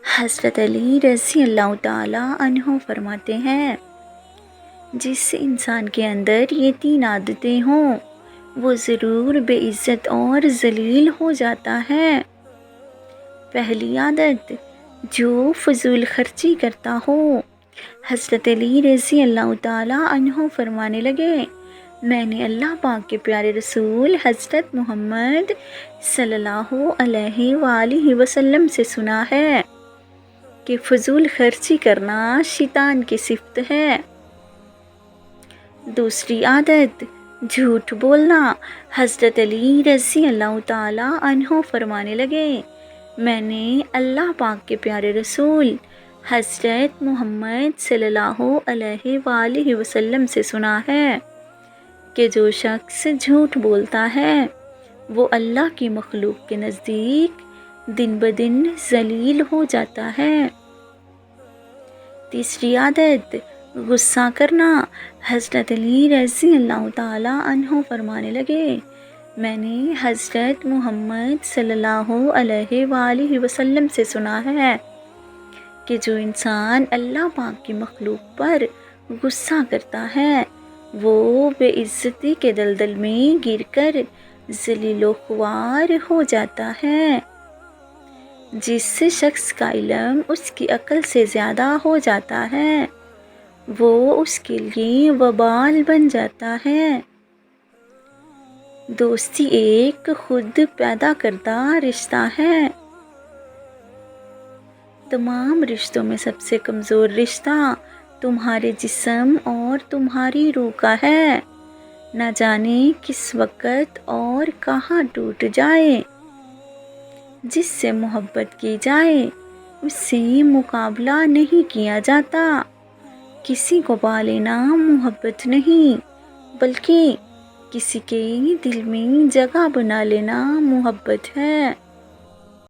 حضرت علی رضی اللہ تعالی عنہ فرماتے ہیں، جس انسان کے اندر یہ 3 عادتیں ہوں وہ ضرور بے عزت اور ذلیل ہو جاتا ہے۔ پہلی عادت، جو فضول خرچی کرتا ہو۔ حضرت علی رضی اللہ تعالی عنہ فرمانے لگے، میں نے اللہ پاک کے پیارے رسول حضرت محمد صلی اللہ علیہ وآلہ وسلم سے سنا ہے کہ فضول خرچی کرنا شیطان کی صفت ہے۔ دوسری عادت، جھوٹ بولنا۔ حضرت علی رضی اللہ تعالی عنہ فرمانے لگے، میں نے اللہ پاک کے پیارے رسول حضرت محمد صلی اللہ علیہ وآلہ وسلم سے سنا ہے کہ جو شخص جھوٹ بولتا ہے وہ اللہ کی مخلوق کے نزدیک دن بدن ذلیل ہو جاتا ہے۔ تیسری عادت، غصہ کرنا۔ حضرت علی رضی اللہ تعالی عنہ فرمانے لگے، میں نے حضرت محمد صلی اللہ علیہ وآلہ وسلم سے سنا ہے کہ جو انسان اللہ پاک کی مخلوق پر غصہ کرتا ہے وہ بے عزتی کے دلدل میں گر کر ذلیل و خوار ہو جاتا ہے۔ جس شخص کا علم اس کی عقل سے زیادہ ہو جاتا ہے وہ اس کے لیے وبال بن جاتا ہے۔ دوستی ایک خود پیدا کردہ رشتہ ہے۔ تمام رشتوں میں سب سے کمزور رشتہ تمہارے جسم اور تمہاری روح کا ہے۔ نہ جانے کس وقت اور کہاں ٹوٹ جائے۔ جس سے محبت کی جائے اس سے مقابلہ نہیں کیا جاتا۔ کسی کو پا لینا محبت نہیں بلکہ کسی کے دل میں جگہ بنا لینا محبت ہے۔